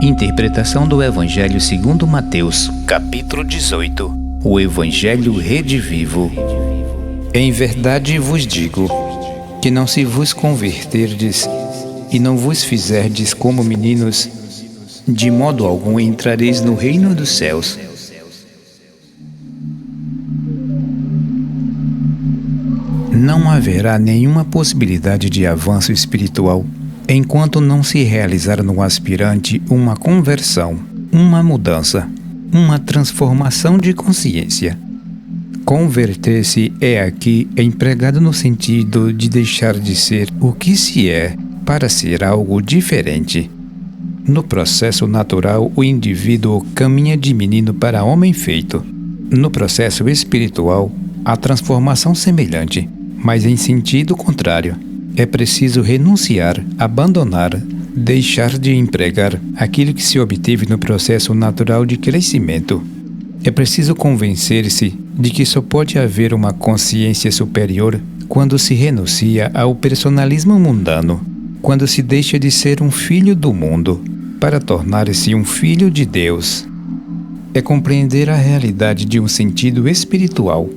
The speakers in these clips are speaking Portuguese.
Interpretação do Evangelho segundo Mateus, capítulo 18. O Evangelho redivivo. Em verdade vos digo, que não se vos converterdes e não vos fizerdes como meninos, de modo algum entrareis no reino dos céus. Não haverá nenhuma possibilidade de avanço espiritual enquanto não se realizar no aspirante uma conversão, uma mudança, uma transformação de consciência. Converter-se é aqui empregado no sentido de deixar de ser o que se é para ser algo diferente. No processo natural, o indivíduo caminha de menino para homem feito. No processo espiritual, a transformação semelhante, mas em sentido contrário. É preciso renunciar, abandonar, deixar de empregar aquilo que se obteve no processo natural de crescimento. É preciso convencer-se de que só pode haver uma consciência superior quando se renuncia ao personalismo mundano, quando se deixa de ser um filho do mundo para tornar-se um filho de Deus. É compreender a realidade de um sentido espiritual,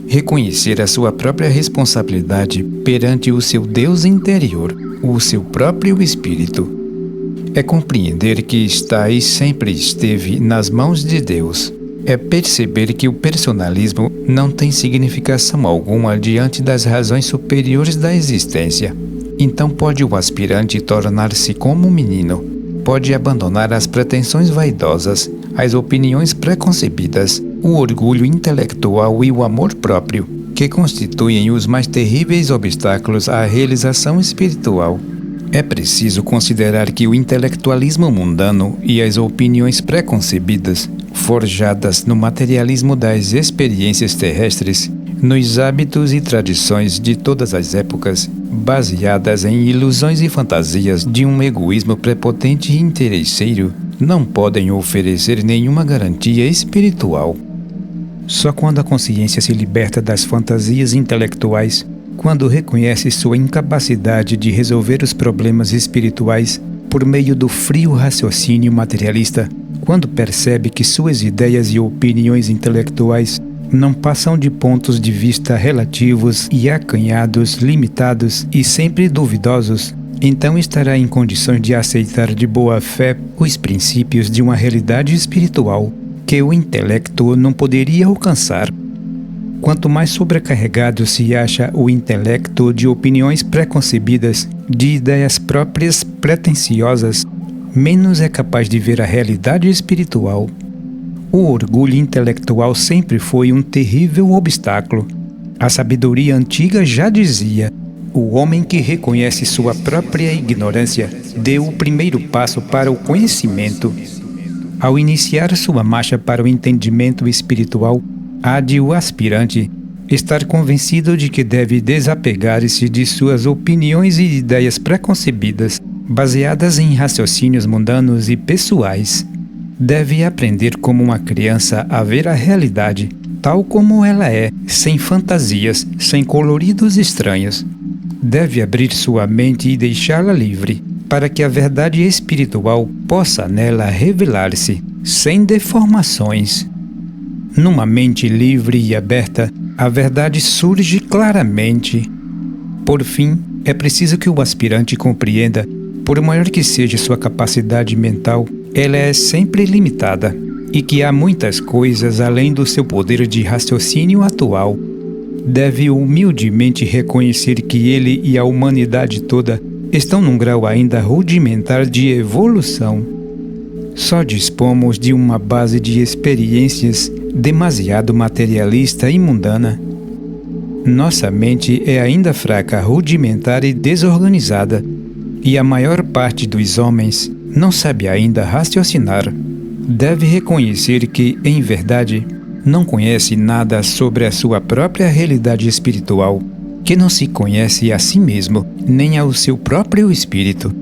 reconhecer a sua própria responsabilidade perante o seu Deus interior, o seu próprio Espírito. É compreender que está e sempre esteve nas mãos de Deus. É perceber que o personalismo não tem significação alguma diante das razões superiores da existência. Então pode o aspirante tornar-se como um menino, pode abandonar as pretensões vaidosas, as opiniões preconcebidas, o orgulho intelectual e o amor próprio, que constituem os mais terríveis obstáculos à realização espiritual. É preciso considerar que o intelectualismo mundano e as opiniões preconcebidas, forjadas no materialismo das experiências terrestres, nos hábitos e tradições de todas as épocas, baseadas em ilusões e fantasias de um egoísmo prepotente e interesseiro, não podem oferecer nenhuma garantia espiritual. Só quando a consciência se liberta das fantasias intelectuais, quando reconhece sua incapacidade de resolver os problemas espirituais por meio do frio raciocínio materialista, quando percebe que suas ideias e opiniões intelectuais não passam de pontos de vista relativos e acanhados, limitados e sempre duvidosos, então estará em condições de aceitar de boa fé os princípios de uma realidade espiritual que o intelecto não poderia alcançar. Quanto mais sobrecarregado se acha o intelecto de opiniões preconcebidas, de ideias próprias pretensiosas, menos é capaz de ver a realidade espiritual. O orgulho intelectual sempre foi um terrível obstáculo. A sabedoria antiga já dizia: o homem que reconhece sua própria ignorância deu o primeiro passo para o conhecimento. Ao iniciar sua marcha para o entendimento espiritual, há de o aspirante estar convencido de que deve desapegar-se de suas opiniões e ideias preconcebidas, baseadas em raciocínios mundanos e pessoais. Deve aprender como uma criança a ver a realidade, tal como ela é, sem fantasias, sem coloridos estranhos. Deve abrir sua mente e deixá-la livre, para que a verdade espiritual possa nela revelar-se, sem deformações. Numa mente livre e aberta, a verdade surge claramente. Por fim, é preciso que o aspirante compreenda, por maior que seja sua capacidade mental, ela é sempre limitada, e que há muitas coisas além do seu poder de raciocínio atual. Deve humildemente reconhecer que ele e a humanidade toda estão num grau ainda rudimentar de evolução. Só dispomos de uma base de experiências demasiado materialista e mundana. Nossa mente é ainda fraca, rudimentar e desorganizada, e a maior parte dos homens não sabe ainda raciocinar. Deve reconhecer que, em verdade, não conhece nada sobre a sua própria realidade espiritual, que não se conhece a si mesmo, nem ao seu próprio espírito.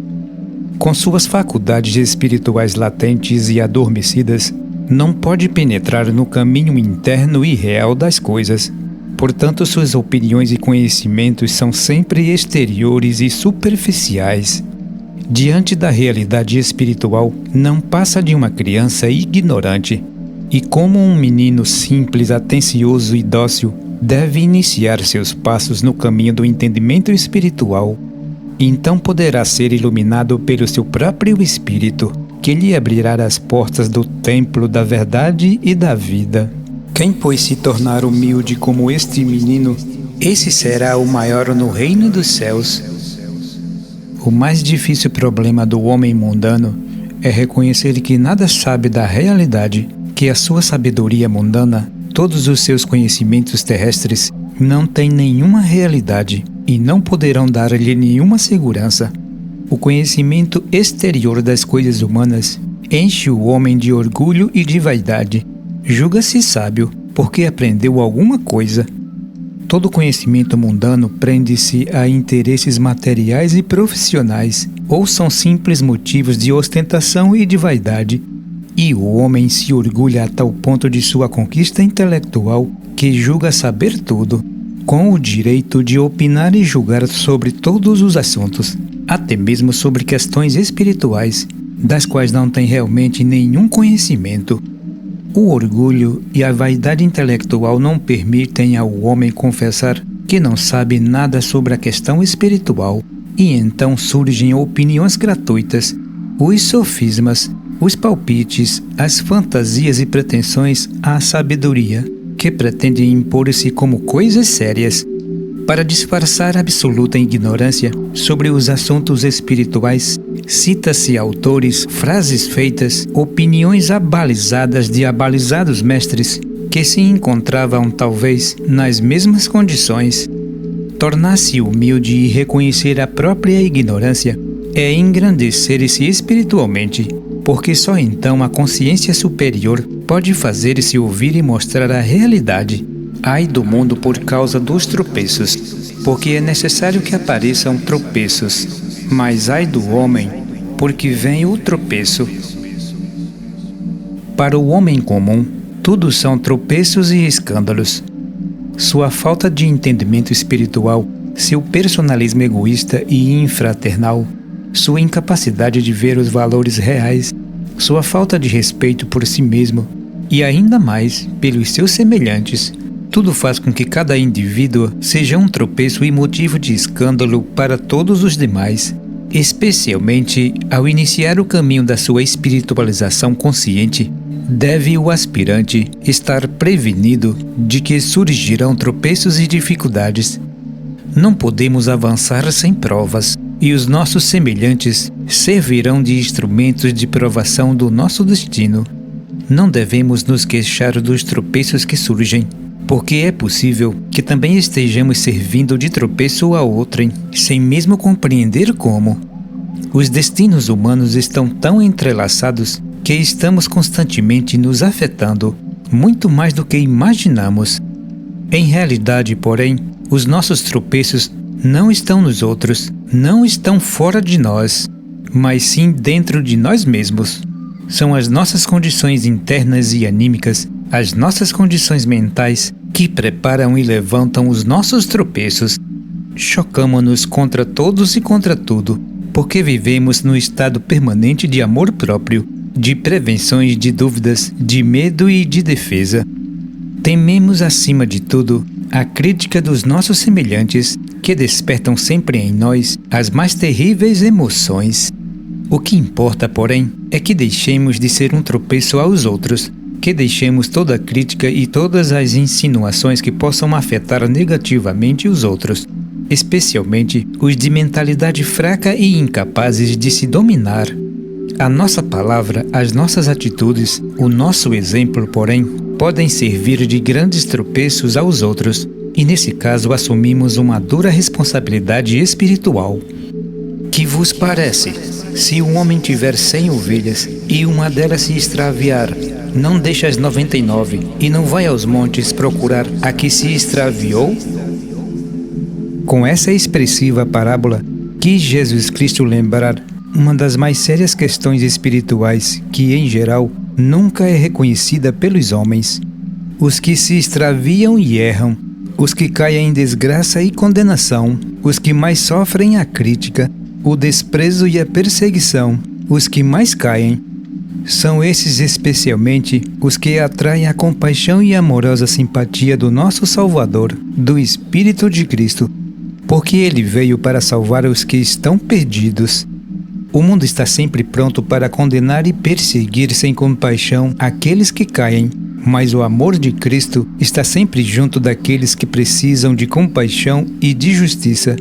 Com suas faculdades espirituais latentes e adormecidas, não pode penetrar no caminho interno e real das coisas. Portanto, suas opiniões e conhecimentos são sempre exteriores e superficiais. diante da realidade espiritual, não passa de uma criança ignorante e, como um menino simples, atencioso e dócil, deve iniciar seus passos no caminho do entendimento espiritual. Então poderá ser iluminado pelo seu próprio Espírito, que lhe abrirá as portas do templo da verdade e da vida. Quem, pois, se tornar humilde como este menino, esse será o maior no reino dos céus. O mais difícil problema do homem mundano é reconhecer que nada sabe da realidade, que a sua sabedoria mundana, todos os seus conhecimentos terrestres, não têm nenhuma realidade e não poderão dar-lhe nenhuma segurança. O conhecimento exterior das coisas humanas enche o homem de orgulho e de vaidade. Julga-se sábio porque aprendeu alguma coisa. Todo conhecimento mundano prende-se a interesses materiais e profissionais, ou são simples motivos de ostentação e de vaidade. E o homem se orgulha a tal ponto de sua conquista intelectual que julga saber tudo, com o direito de opinar e julgar sobre todos os assuntos, até mesmo sobre questões espirituais, das quais não tem realmente nenhum conhecimento. O orgulho e a vaidade intelectual não permitem ao homem confessar que não sabe nada sobre a questão espiritual, e então surgem opiniões gratuitas, os sofismas, os palpites, as fantasias e pretensões à sabedoria, que pretendem impor-se como coisas sérias. Para disfarçar absoluta ignorância sobre os assuntos espirituais, cita-se autores, frases feitas, opiniões abalizadas de abalizados mestres que se encontravam talvez nas mesmas condições. Tornar-se humilde e reconhecer a própria ignorância é engrandecer-se espiritualmente, porque só então a consciência superior pode fazer-se ouvir e mostrar a realidade. Ai do mundo por causa dos tropeços, porque é necessário que apareçam tropeços, mas ai do homem, porque vem o tropeço. Para o homem comum, tudo são tropeços e escândalos. Sua falta de entendimento espiritual, seu personalismo egoísta e infraternal, sua incapacidade de ver os valores reais, sua falta de respeito por si mesmo e ainda mais pelos seus semelhantes, tudo faz com que cada indivíduo seja um tropeço e motivo de escândalo para todos os demais, especialmente ao iniciar o caminho da sua espiritualização consciente. Deve o aspirante estar prevenido de que surgirão tropeços e dificuldades. Não podemos avançar sem provas, e os nossos semelhantes servirão de instrumentos de provação do nosso destino. Não devemos nos queixar dos tropeços que surgem, porque é possível que também estejamos servindo de tropeço a outrem, sem mesmo compreender como. Os destinos humanos estão tão entrelaçados que estamos constantemente nos afetando, muito mais do que imaginamos. Em realidade, porém, os nossos tropeços não estão nos outros, não estão fora de nós, mas sim dentro de nós mesmos. São as nossas condições internas e anímicas, as nossas condições mentais, que preparam e levantam os nossos tropeços. Chocamo-nos contra todos e contra tudo, porque vivemos no estado permanente de amor próprio, de prevenções de dúvidas, de medo e de defesa. Tememos, acima de tudo, a crítica dos nossos semelhantes, que despertam sempre em nós as mais terríveis emoções. O que importa, porém, é que deixemos de ser um tropeço aos outros, que deixemos toda a crítica e todas as insinuações que possam afetar negativamente os outros, especialmente os de mentalidade fraca e incapazes de se dominar. A nossa palavra, as nossas atitudes, o nosso exemplo, porém, podem servir de grandes tropeços aos outros, e nesse caso assumimos uma dura responsabilidade espiritual. Que vos parece? Se um homem tiver 100 ovelhas e uma delas se extraviar, não deixa as 99 e não vai aos montes procurar a que se extraviou? Com essa expressiva parábola, quis Jesus Cristo lembrar uma das mais sérias questões espirituais que, em geral, nunca é reconhecida pelos homens. Os que se extraviam e erram, os que caem em desgraça e condenação, os que mais sofrem a crítica, o desprezo e a perseguição, os que mais caem. São esses especialmente os que atraem a compaixão e a amorosa simpatia do nosso Salvador, do Espírito de Cristo, porque Ele veio para salvar os que estão perdidos. O mundo está sempre pronto para condenar e perseguir sem compaixão aqueles que caem, mas o amor de Cristo está sempre junto daqueles que precisam de compaixão e de justiça.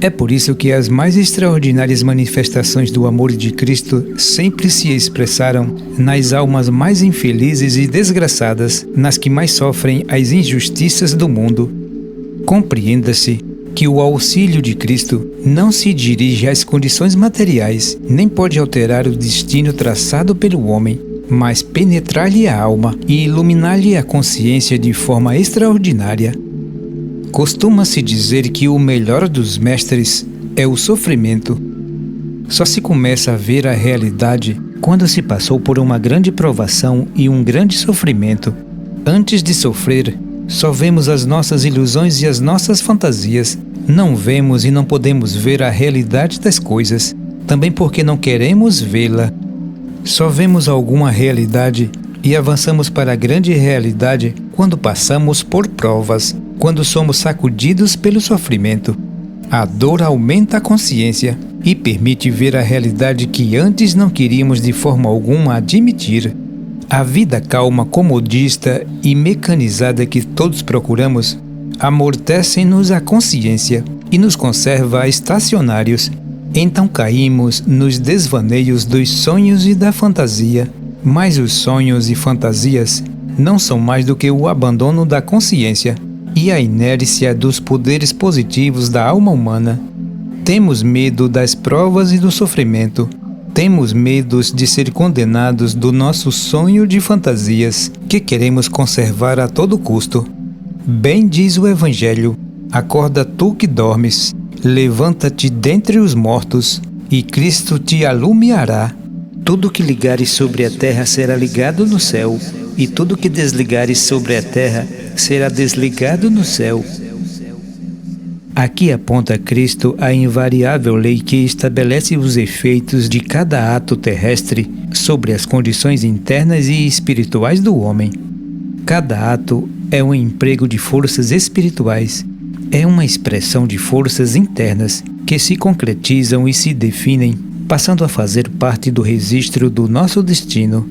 É por isso que as mais extraordinárias manifestações do amor de Cristo sempre se expressaram nas almas mais infelizes e desgraçadas, nas que mais sofrem as injustiças do mundo. Compreenda-se que o auxílio de Cristo não se dirige às condições materiais, nem pode alterar o destino traçado pelo homem, mas penetrar-lhe a alma e iluminar-lhe a consciência de forma extraordinária. Costuma-se dizer que o melhor dos mestres é o sofrimento. Só se começa a ver a realidade quando se passou por uma grande provação e um grande sofrimento. Antes de sofrer, só vemos as nossas ilusões e as nossas fantasias. Não vemos e não podemos ver a realidade das coisas, também porque não queremos vê-la. Só vemos alguma realidade e avançamos para a grande realidade quando passamos por provas, quando somos sacudidos pelo sofrimento. A dor aumenta a consciência e permite ver a realidade que antes não queríamos de forma alguma admitir. A vida calma, comodista e mecanizada que todos procuramos amortece-nos a consciência e nos conserva estacionários. Então caímos nos desvaneios dos sonhos e da fantasia. Mas os sonhos e fantasias não são mais do que o abandono da consciência e a inércia dos poderes positivos da alma humana. Temos medo das provas e do sofrimento. Temos medos de ser condenados do nosso sonho de fantasias, que queremos conservar a todo custo. Bem diz o Evangelho: acorda tu que dormes, levanta-te dentre os mortos, e Cristo te alumiará. Tudo que ligares sobre a terra será ligado no céu, e tudo que desligares sobre a terra será desligado no céu. Aqui aponta Cristo a invariável lei que estabelece os efeitos de cada ato terrestre sobre as condições internas e espirituais do homem. Cada ato é um emprego de forças espirituais, é uma expressão de forças internas que se concretizam e se definem, passando a fazer parte do registro do nosso destino.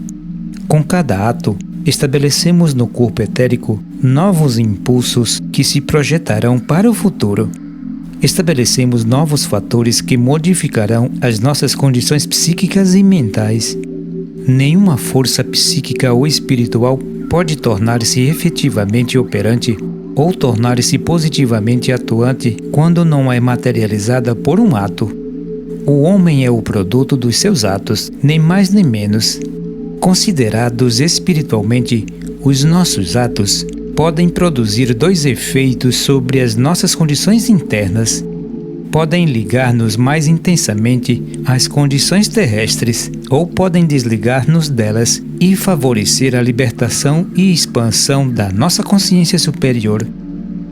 Com cada ato, estabelecemos no corpo etérico novos impulsos que se projetarão para o futuro. Estabelecemos novos fatores que modificarão as nossas condições psíquicas e mentais. Nenhuma força psíquica ou espiritual pode tornar-se efetivamente operante ou tornar-se positivamente atuante quando não é materializada por um ato. O homem é o produto dos seus atos, nem mais nem menos. Considerados espiritualmente, os nossos atos podem produzir dois efeitos sobre as nossas condições internas. Podem ligar-nos mais intensamente às condições terrestres ou podem desligar-nos delas e favorecer a libertação e expansão da nossa consciência superior.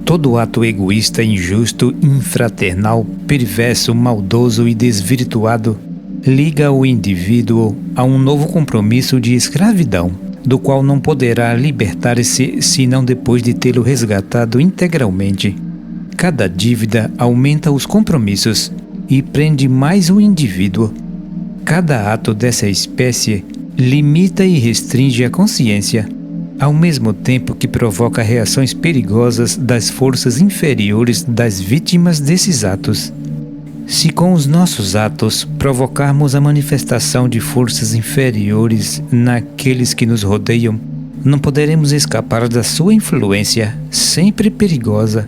Todo ato egoísta, injusto, infraternal, perverso, maldoso e desvirtuado liga o indivíduo a um novo compromisso de escravidão, do qual não poderá libertar-se senão depois de tê-lo resgatado integralmente. Cada dívida aumenta os compromissos e prende mais o indivíduo. Cada ato dessa espécie limita e restringe a consciência, ao mesmo tempo que provoca reações perigosas das forças inferiores das vítimas desses atos. Se com os nossos atos provocarmos a manifestação de forças inferiores naqueles que nos rodeiam, não poderemos escapar da sua influência, sempre perigosa.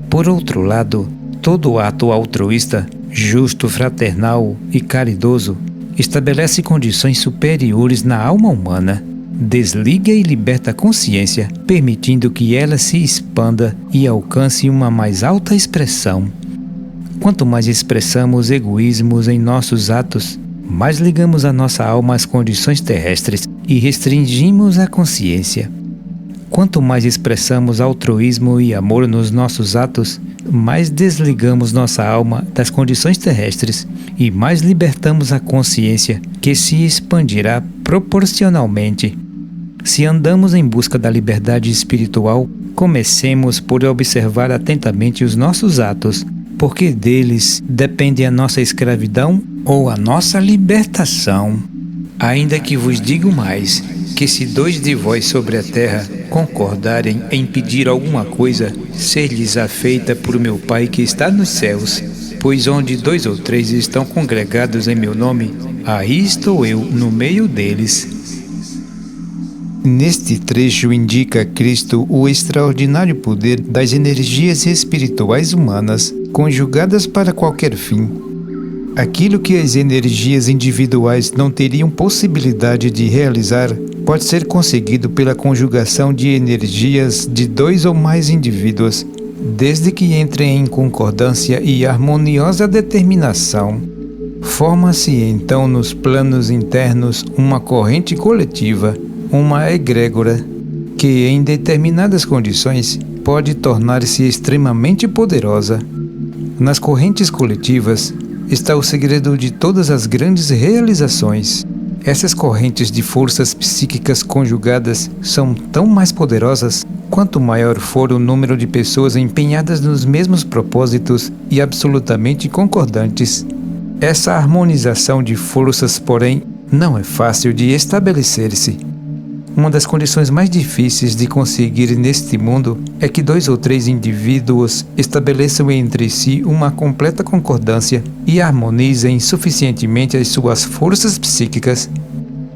Por outro lado, todo ato altruísta, justo, fraternal e caridoso estabelece condições superiores na alma humana, desliga e liberta a consciência, permitindo que ela se expanda e alcance uma mais alta expressão. Quanto mais expressamos egoísmos em nossos atos, mais ligamos a nossa alma às condições terrestres e restringimos a consciência. Quanto mais expressamos altruísmo e amor nos nossos atos, mais desligamos nossa alma das condições terrestres e mais libertamos a consciência, que se expandirá proporcionalmente. Se andamos em busca da liberdade espiritual, comecemos por observar atentamente os nossos atos, porque deles depende a nossa escravidão ou a nossa libertação. Ainda que vos digo mais, que se 2 de vós sobre a terra concordarem em pedir alguma coisa, ser-lhes-á feita por meu Pai que está nos céus. Pois onde 2 ou 3 estão congregados em meu nome, aí estou eu no meio deles. Neste trecho indica Cristo o extraordinário poder das energias espirituais humanas, conjugadas para qualquer fim. Aquilo que as energias individuais não teriam possibilidade de realizar, pode ser conseguido pela conjugação de energias de 2 ou mais indivíduos, desde que entrem em concordância e harmoniosa determinação. Forma-se então nos planos internos uma corrente coletiva, uma egrégora, que em determinadas condições pode tornar-se extremamente poderosa. Nas correntes coletivas está o segredo de todas as grandes realizações. Essas correntes de forças psíquicas conjugadas são tão mais poderosas quanto maior for o número de pessoas empenhadas nos mesmos propósitos e absolutamente concordantes. Essa harmonização de forças, porém, não é fácil de estabelecer-se. Uma das condições mais difíceis de conseguir neste mundo é que 2 ou 3 indivíduos estabeleçam entre si uma completa concordância e harmonizem suficientemente as suas forças psíquicas.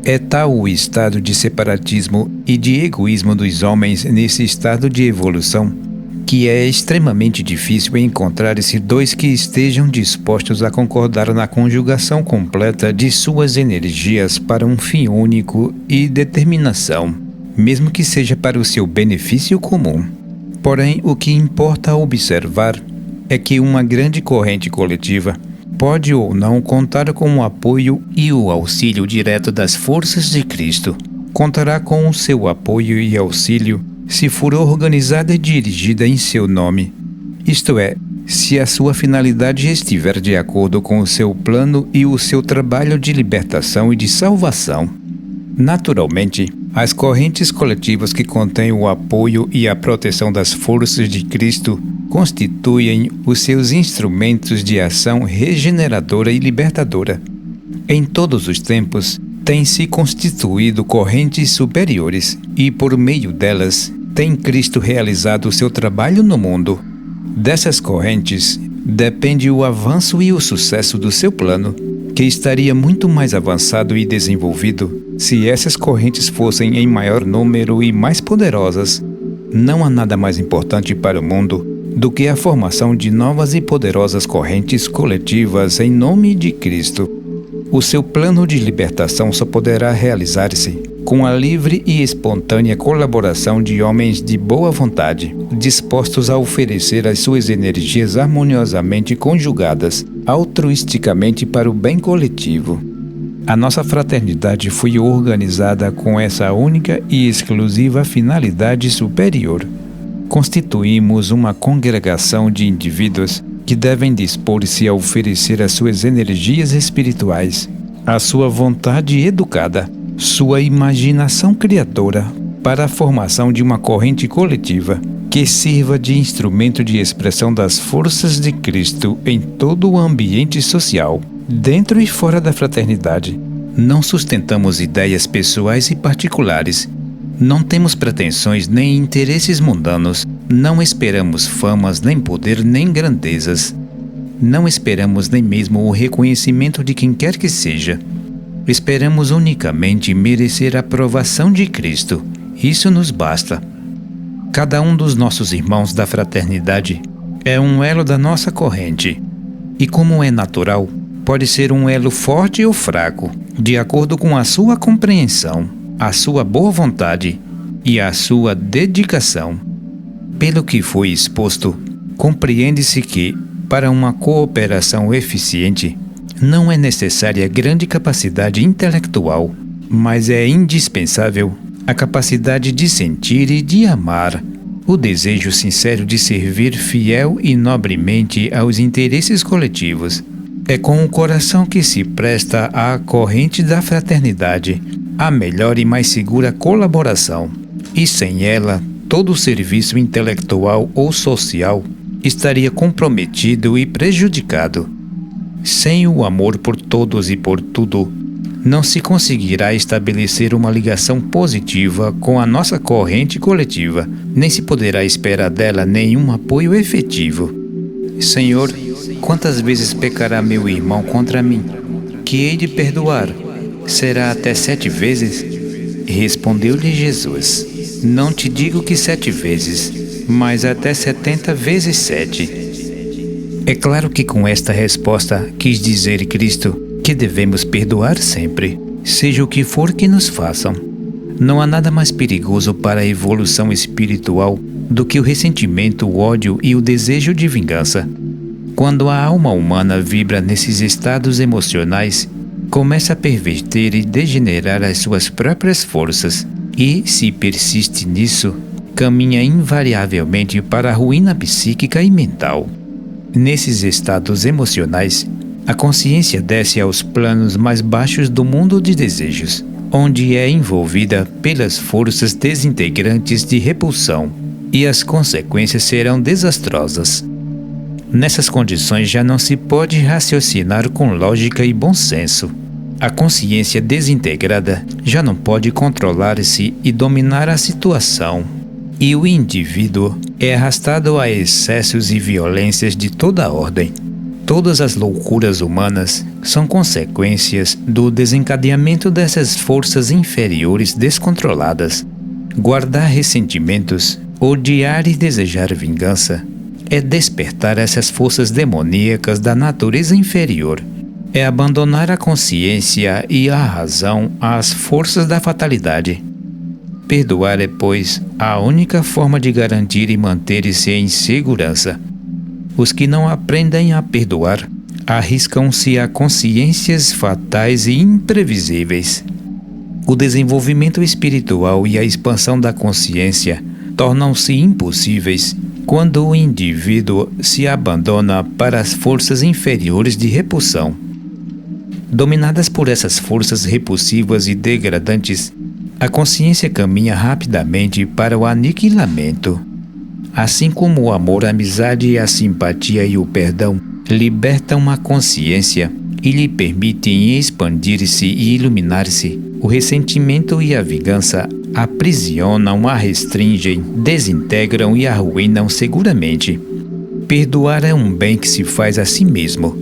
É tal o estado de separatismo e de egoísmo dos homens nesse estado de evolução, que é extremamente difícil encontrar-se 2 que estejam dispostos a concordar na conjugação completa de suas energias para um fim único e determinação, mesmo que seja para o seu benefício comum. Porém, o que importa observar é que uma grande corrente coletiva pode ou não contar com o apoio e o auxílio direto das forças de Cristo. Contará com o seu apoio e auxílio se for organizada e dirigida em seu nome, isto é, se a sua finalidade estiver de acordo com o seu plano e o seu trabalho de libertação e de salvação. Naturalmente, as correntes coletivas que contêm o apoio e a proteção das forças de Cristo constituem os seus instrumentos de ação regeneradora e libertadora. Em todos os tempos, têm se constituído correntes superiores e, por meio delas, tem Cristo realizado o seu trabalho no mundo. Dessas correntes depende o avanço e o sucesso do seu plano, que estaria muito mais avançado e desenvolvido se essas correntes fossem em maior número e mais poderosas. Não há nada mais importante para o mundo do que a formação de novas e poderosas correntes coletivas em nome de Cristo. O seu plano de libertação só poderá realizar-se com a livre e espontânea colaboração de homens de boa vontade, dispostos a oferecer as suas energias harmoniosamente conjugadas, altruisticamente para o bem coletivo. A nossa fraternidade foi organizada com essa única e exclusiva finalidade superior. Constituímos uma congregação de indivíduos que devem dispor-se a oferecer as suas energias espirituais, a sua vontade educada, sua imaginação criadora, para a formação de uma corrente coletiva que sirva de instrumento de expressão das forças de Cristo em todo o ambiente social, dentro e fora da fraternidade. Não sustentamos ideias pessoais e particulares. Não temos pretensões nem interesses mundanos. Não esperamos famas, nem poder, nem grandezas. Não esperamos nem mesmo o reconhecimento de quem quer que seja. Esperamos unicamente merecer a aprovação de Cristo. Isso nos basta. Cada um dos nossos irmãos da fraternidade é um elo da nossa corrente. E como é natural, pode ser um elo forte ou fraco, de acordo com a sua compreensão, a sua boa vontade e a sua dedicação. Pelo que foi exposto, compreende-se que, para uma cooperação eficiente, não é necessária grande capacidade intelectual, mas é indispensável a capacidade de sentir e de amar, o desejo sincero de servir fiel e nobremente aos interesses coletivos. É com o coração que se presta à corrente da fraternidade, a melhor e mais segura colaboração. E sem ela, todo serviço intelectual ou social estaria comprometido e prejudicado. Sem o amor por todos e por tudo, não se conseguirá estabelecer uma ligação positiva com a nossa corrente coletiva, nem se poderá esperar dela nenhum apoio efetivo. Senhor, quantas vezes pecará meu irmão contra mim? Que hei de perdoar? Será até 7 vezes? Respondeu-lhe Jesus: Não te digo que 7 vezes, mas até 70 vezes 7. É claro que com esta resposta quis dizer Cristo que devemos perdoar sempre, seja o que for que nos façam. Não há nada mais perigoso para a evolução espiritual do que o ressentimento, o ódio e o desejo de vingança. Quando a alma humana vibra nesses estados emocionais, começa a perverter e degenerar as suas próprias forças e, se persiste nisso, caminha invariavelmente para a ruína psíquica e mental. Nesses estados emocionais, a consciência desce aos planos mais baixos do mundo de desejos, onde é envolvida pelas forças desintegrantes de repulsão, e as consequências serão desastrosas. Nessas condições já não se pode raciocinar com lógica e bom senso. A consciência desintegrada já não pode controlar-se e dominar a situação, e o indivíduo é arrastado a excessos e violências de toda a ordem. Todas as loucuras humanas são consequências do desencadeamento dessas forças inferiores descontroladas. Guardar ressentimentos, odiar e desejar vingança é despertar essas forças demoníacas da natureza inferior. É abandonar a consciência e a razão às forças da fatalidade. Perdoar é, pois, a única forma de garantir e manter-se em segurança. Os que não aprendem a perdoar arriscam-se a consciências fatais e imprevisíveis. O desenvolvimento espiritual e a expansão da consciência tornam-se impossíveis quando o indivíduo se abandona para as forças inferiores de repulsão. Dominadas por essas forças repulsivas e degradantes, a consciência caminha rapidamente para o aniquilamento. Assim como o amor, a amizade, a simpatia e o perdão libertam a consciência e lhe permitem expandir-se e iluminar-se, o ressentimento e a vingança aprisionam, a restringem, desintegram e arruinam seguramente. Perdoar é um bem que se faz a si mesmo.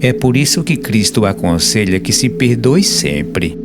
É por isso que Cristo aconselha que se perdoe sempre.